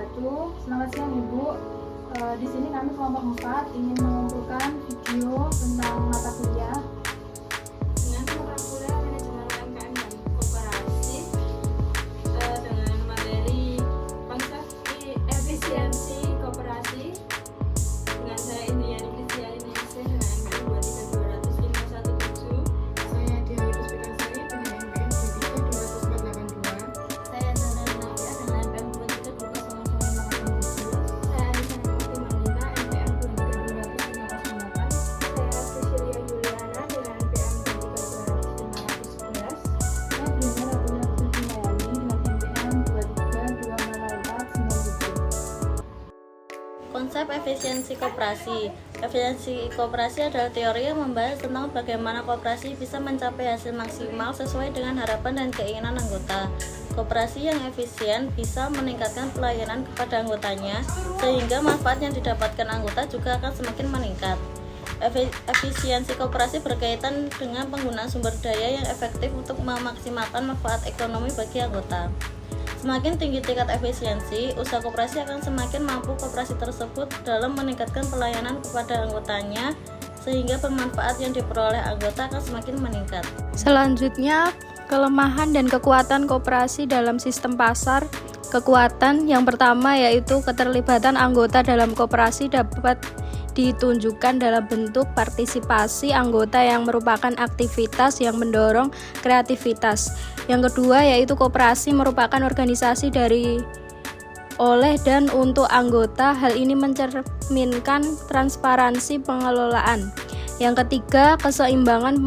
wabarakatuh. Selamat siang Ibu. Di sini kami kelompok 4 ingin mengumpulkan video tentang mata kuliah dengan mata kuliah manajemen UMKM dan koperasi dengan materi konsep efisiensi koperasi dengan saya Indiani Kristiani Ningsih dengan MPM 23200 Saya Dian Puspitansari dengan MPM 23282. Saya Zana Nadia dengan MPM 2320057. Saya Nisana Timanita MPM 23208. Saya Cecilia Yuliana dengan MPM 23211. Saya Brenda Ratunya Putri Mayani dengan MPM 2320497. Konsep efisiensi koperasi. Efisiensi koperasi adalah teori yang membahas tentang bagaimana koperasi bisa mencapai hasil maksimal sesuai dengan harapan dan keinginan anggota. Koperasi yang efisien bisa meningkatkan pelayanan kepada anggotanya, sehingga manfaat yang didapatkan anggota juga akan semakin meningkat. Efisiensi koperasi berkaitan dengan penggunaan sumber daya yang efektif untuk memaksimalkan manfaat ekonomi bagi anggota. Semakin tinggi tingkat efisiensi, usaha koperasi akan semakin mampu koperasi tersebut dalam meningkatkan pelayanan kepada anggotanya, sehingga bermanfaat yang diperoleh anggota akan semakin meningkat. Selanjutnya, kelemahan dan kekuatan koperasi dalam sistem pasar. Kekuatan yang pertama yaitu keterlibatan anggota dalam koperasi dapat ditunjukkan dalam bentuk partisipasi anggota yang merupakan aktivitas yang mendorong kreativitas. Yang kedua yaitu koperasi merupakan organisasi dari, oleh, dan untuk anggota. Hal ini mencerminkan transparansi pengelolaan. Yang ketiga, keseimbangan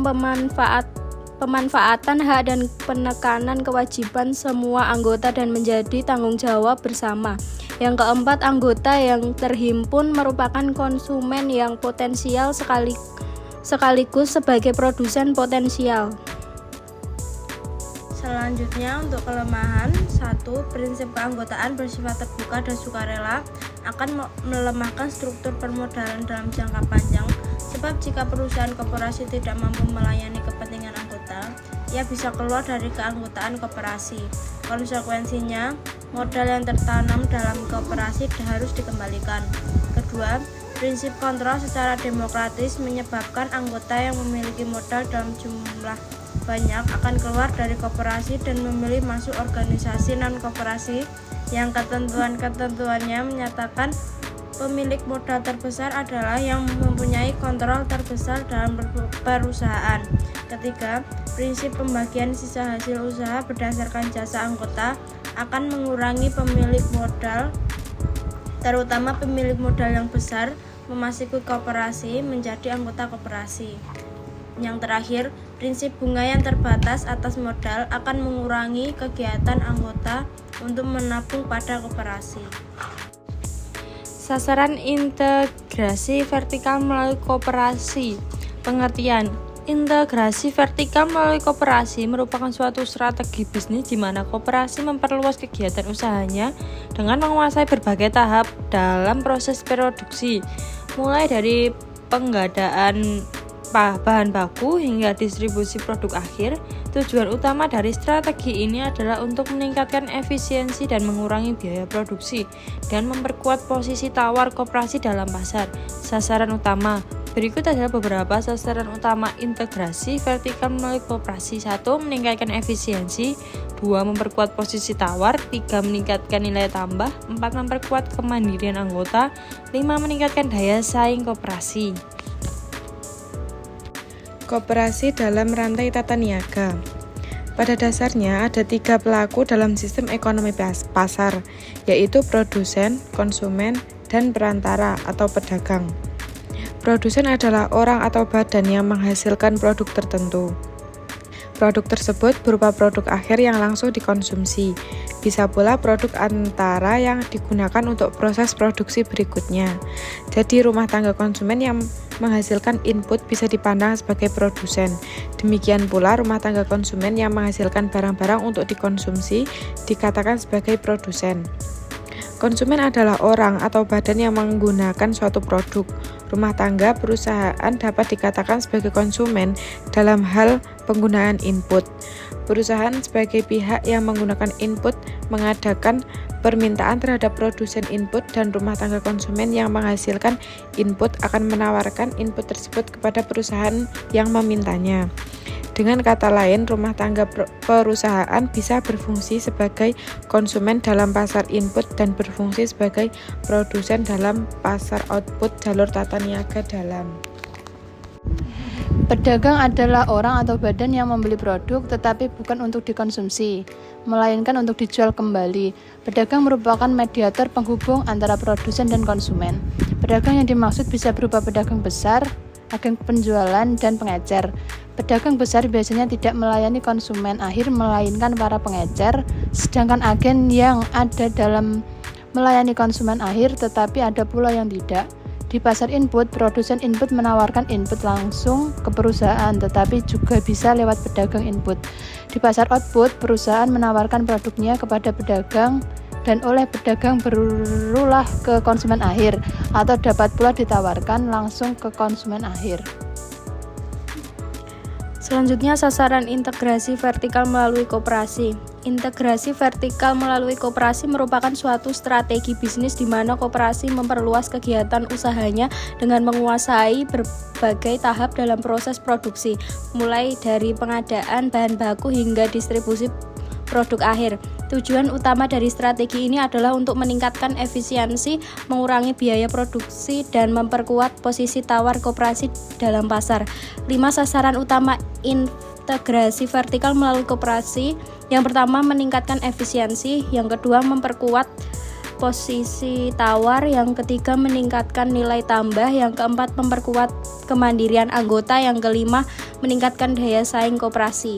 pemanfaatan hak dan penekanan kewajiban semua anggota dan menjadi tanggung jawab bersama. Yang keempat, anggota yang terhimpun merupakan konsumen yang potensial sekaligus sebagai produsen potensial. Selanjutnya untuk kelemahan, 1. Prinsip keanggotaan bersifat terbuka dan sukarela akan melemahkan struktur permodalan dalam jangka panjang, sebab jika perusahaan koperasi tidak mampu melayani kepentingan anggota, ia bisa keluar dari keanggotaan koperasi. Konsekuensinya, modal yang tertanam dalam koperasi harus dikembalikan. Kedua, prinsip kontrol secara demokratis menyebabkan anggota yang memiliki modal dalam jumlah banyak akan keluar dari koperasi dan memilih masuk organisasi non-koperasi yang ketentuan-ketentuannya menyatakan pemilik modal terbesar adalah yang mempunyai kontrol terbesar dalam perusahaan. Ketiga, prinsip pembagian sisa hasil usaha berdasarkan jasa anggota akan mengurangi pemilik modal, terutama pemilik modal yang besar, memasuki koperasi menjadi anggota koperasi. Yang terakhir, prinsip bunga yang terbatas atas modal akan mengurangi kegiatan anggota untuk menabung pada koperasi. Sasaran integrasi vertikal melalui koperasi. Pengertian: integrasi vertikal melalui koperasi merupakan suatu strategi bisnis di mana koperasi memperluas kegiatan usahanya dengan menguasai berbagai tahap dalam proses produksi, mulai dari penggadaan bahan baku hingga distribusi produk akhir. Tujuan utama dari strategi ini adalah untuk meningkatkan efisiensi dan mengurangi biaya produksi dan memperkuat posisi tawar koperasi dalam pasar. Sasaran utama. Berikut adalah beberapa sasaran utama integrasi vertikal melalui koperasi. 1. Meningkatkan efisiensi. 2. Memperkuat posisi tawar. 3. Meningkatkan nilai tambah. 4. Memperkuat kemandirian anggota. 5. Meningkatkan daya saing koperasi. Koperasi dalam rantai tata niaga. Pada dasarnya ada 3 pelaku dalam sistem ekonomi pasar, yaitu produsen, konsumen, dan perantara atau pedagang. Produsen adalah orang atau badan yang menghasilkan produk tertentu. Produk tersebut berupa produk akhir yang langsung dikonsumsi, bisa pula produk antara yang digunakan untuk proses produksi berikutnya. Jadi rumah tangga konsumen yang menghasilkan input bisa dipandang sebagai produsen. Demikian pula rumah tangga konsumen yang menghasilkan barang-barang untuk dikonsumsi dikatakan sebagai produsen. Konsumen adalah orang atau badan yang menggunakan suatu produk. rumah tangga, perusahaan dapat dikatakan sebagai konsumen dalam hal penggunaan input. Perusahaan sebagai pihak yang menggunakan input mengadakan permintaan terhadap produsen input, dan rumah tangga konsumen yang menghasilkan input akan menawarkan input tersebut kepada perusahaan yang memintanya. Dengan kata lain, rumah tangga perusahaan bisa berfungsi sebagai konsumen dalam pasar input dan berfungsi sebagai produsen dalam pasar output jalur tata niaga dalam. Pedagang adalah orang atau badan yang membeli produk tetapi bukan untuk dikonsumsi, melainkan untuk dijual kembali. Pedagang merupakan mediator penghubung antara produsen dan konsumen. Pedagang yang dimaksud bisa berupa pedagang besar, agen penjualan, dan pengecer. Pedagang besar biasanya tidak melayani konsumen akhir melainkan para pengecer, sedangkan agen yang ada dalam melayani konsumen akhir, tetapi ada pula yang tidak. Di pasar input, produsen input menawarkan input langsung ke perusahaan, tetapi juga bisa lewat pedagang input. Di pasar output, perusahaan menawarkan produknya kepada pedagang dan oleh pedagang berulah ke konsumen akhir, atau dapat pula ditawarkan langsung ke konsumen akhir. Selanjutnya, sasaran integrasi vertikal melalui koperasi. Integrasi vertikal melalui koperasi merupakan suatu strategi bisnis di mana koperasi memperluas kegiatan usahanya dengan menguasai berbagai tahap dalam proses produksi, mulai dari pengadaan bahan baku hingga distribusi produk akhir. Tujuan utama dari strategi ini adalah untuk meningkatkan efisiensi, mengurangi biaya produksi, dan memperkuat posisi tawar koperasi dalam pasar. 5 sasaran utama integrasi vertikal melalui koperasi. Yang pertama, meningkatkan efisiensi. Yang kedua, memperkuat posisi tawar. Yang ketiga, meningkatkan nilai tambah. Yang keempat, memperkuat kemandirian anggota. Yang kelima, meningkatkan daya saing koperasi.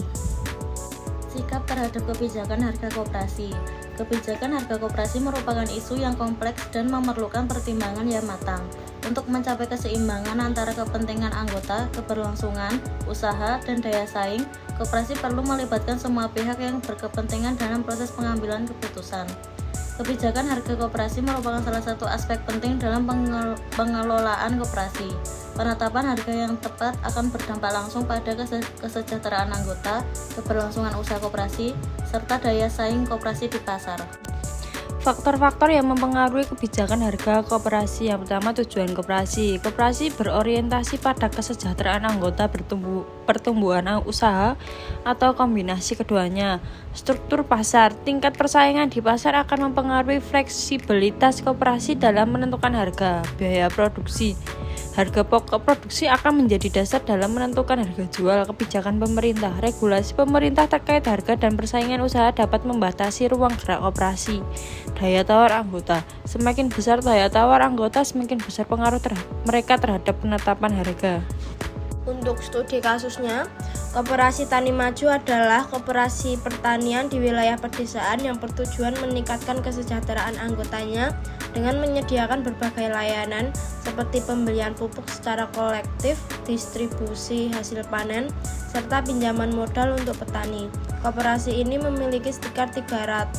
Sikap terhadap kebijakan harga koperasi. Kebijakan harga koperasi merupakan isu yang kompleks dan memerlukan pertimbangan yang matang. Untuk mencapai keseimbangan antara kepentingan anggota, keberlangsungan, usaha, dan daya saing, koperasi perlu melibatkan semua pihak yang berkepentingan dalam proses pengambilan keputusan. Kebijakan harga koperasi merupakan salah satu aspek penting dalam pengelolaan koperasi. Penetapan harga yang tepat akan berdampak langsung pada kesejahteraan anggota, keberlangsungan usaha koperasi, serta daya saing koperasi di pasar. Faktor-faktor yang mempengaruhi kebijakan harga koperasi. Yang pertama, tujuan koperasi. Koperasi berorientasi pada kesejahteraan anggota, pertumbuhan usaha, atau kombinasi keduanya. Struktur pasar. Tingkat persaingan di pasar akan mempengaruhi fleksibilitas koperasi dalam menentukan harga. Biaya produksi. Harga pokok produksi akan menjadi dasar dalam menentukan harga jual. Kebijakan pemerintah. Regulasi pemerintah terkait harga dan persaingan usaha dapat membatasi ruang gerak koperasi. Daya tawar anggota. Semakin besar daya tawar anggota, semakin besar pengaruh mereka terhadap penetapan harga. Untuk studi kasusnya, Koperasi Tani Maju adalah koperasi pertanian di wilayah pedesaan yang bertujuan meningkatkan kesejahteraan anggotanya dengan menyediakan berbagai layanan seperti pembelian pupuk secara kolektif, distribusi hasil panen, serta pinjaman modal untuk petani. Koperasi ini memiliki sekitar 300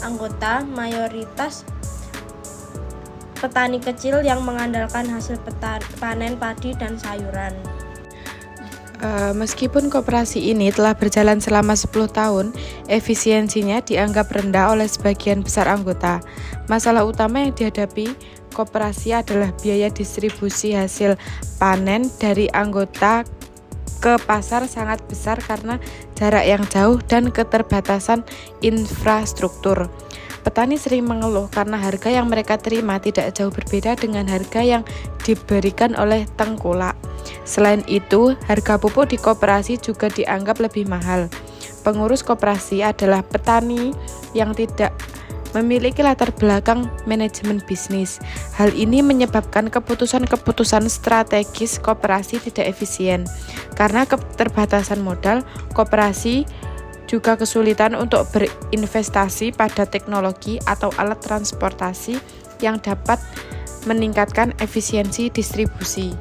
anggota, mayoritas petani kecil yang mengandalkan hasil panen padi dan sayuran. Meskipun koperasi ini telah berjalan selama 10 tahun, efisiensinya dianggap rendah oleh sebagian besar anggota. Masalah utama yang dihadapi koperasi adalah biaya distribusi hasil panen dari anggota ke pasar sangat besar karena jarak yang jauh dan keterbatasan infrastruktur. Petani sering mengeluh karena harga yang mereka terima tidak jauh berbeda dengan harga yang diberikan oleh tengkulak. Selain itu, harga pupuk di koperasi juga dianggap lebih mahal. Pengurus koperasi adalah petani yang tidak memiliki latar belakang manajemen bisnis. Hal ini menyebabkan keputusan-keputusan strategis koperasi tidak efisien. Karena keterbatasan modal, koperasi juga kesulitan untuk berinvestasi pada teknologi atau alat transportasi yang dapat meningkatkan efisiensi distribusi.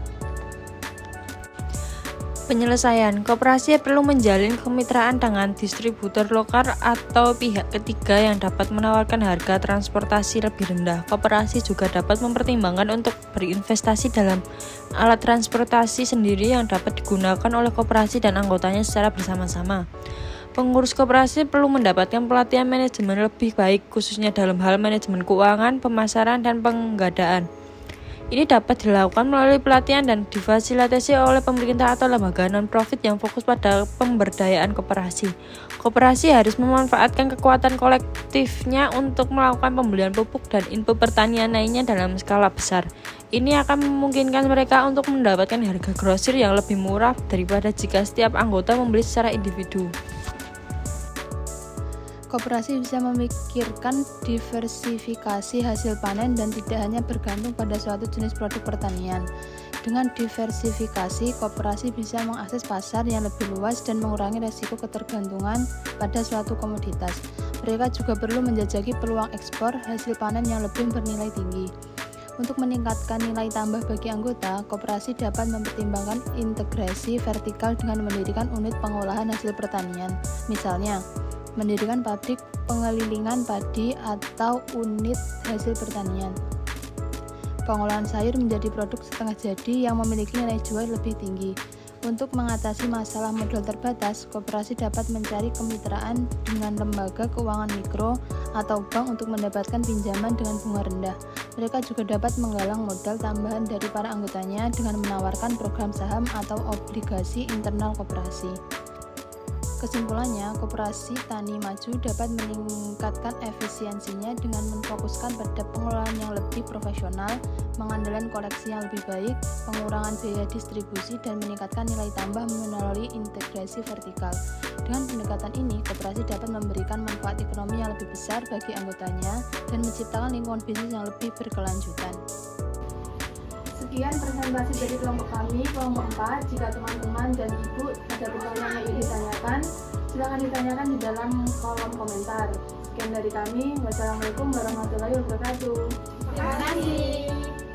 Penyelesaian, koperasi perlu menjalin kemitraan dengan distributor lokal atau pihak ketiga yang dapat menawarkan harga transportasi lebih rendah. Koperasi juga dapat mempertimbangkan untuk berinvestasi dalam alat transportasi sendiri yang dapat digunakan oleh koperasi dan anggotanya secara bersama-sama. Pengurus koperasi perlu mendapatkan pelatihan manajemen lebih baik, khususnya dalam hal manajemen keuangan, pemasaran, dan penggadaan. Ini dapat dilakukan melalui pelatihan dan difasilitasi oleh pemerintah atau lembaga non-profit yang fokus pada pemberdayaan koperasi. Koperasi harus memanfaatkan kekuatan kolektifnya untuk melakukan pembelian pupuk dan input pertanian lainnya dalam skala besar. Ini akan memungkinkan mereka untuk mendapatkan harga grosir yang lebih murah daripada jika setiap anggota membeli secara individu. Koperasi bisa memikirkan diversifikasi hasil panen dan tidak hanya bergantung pada suatu jenis produk pertanian. Dengan diversifikasi, koperasi bisa mengakses pasar yang lebih luas dan mengurangi resiko ketergantungan pada suatu komoditas. Mereka juga perlu menjajaki peluang ekspor hasil panen yang lebih bernilai tinggi. Untuk meningkatkan nilai tambah bagi anggota, koperasi dapat mempertimbangkan integrasi vertikal dengan mendirikan unit pengolahan hasil pertanian. Misalnya, mendirikan pabrik pengelilingan padi atau unit hasil pertanian. Pengolahan sayur menjadi produk setengah jadi yang memiliki nilai jual lebih tinggi. Untuk mengatasi masalah modal terbatas, koperasi dapat mencari kemitraan dengan lembaga keuangan mikro atau bank untuk mendapatkan pinjaman dengan bunga rendah. Mereka juga dapat menggalang modal tambahan dari para anggotanya dengan menawarkan program saham atau obligasi internal koperasi. Kesimpulannya, koperasi tani maju dapat meningkatkan efisiensinya dengan memfokuskan pada pengelolaan yang lebih profesional, mengandalkan koleksi yang lebih baik, pengurangan biaya distribusi, dan meningkatkan nilai tambah melalui integrasi vertikal. Dengan pendekatan ini, koperasi dapat memberikan manfaat ekonomi yang lebih besar bagi anggotanya dan menciptakan lingkungan bisnis yang lebih berkelanjutan. Sekian presentasi dari kelompok kami, kelompok 4. Jika teman-teman dan ibu ada pertanyaan yang ingin ditanyakan, silakan ditanyakan di dalam kolom komentar. Sekian dari kami. Wassalamualaikum warahmatullahi wabarakatuh. Terima kasih.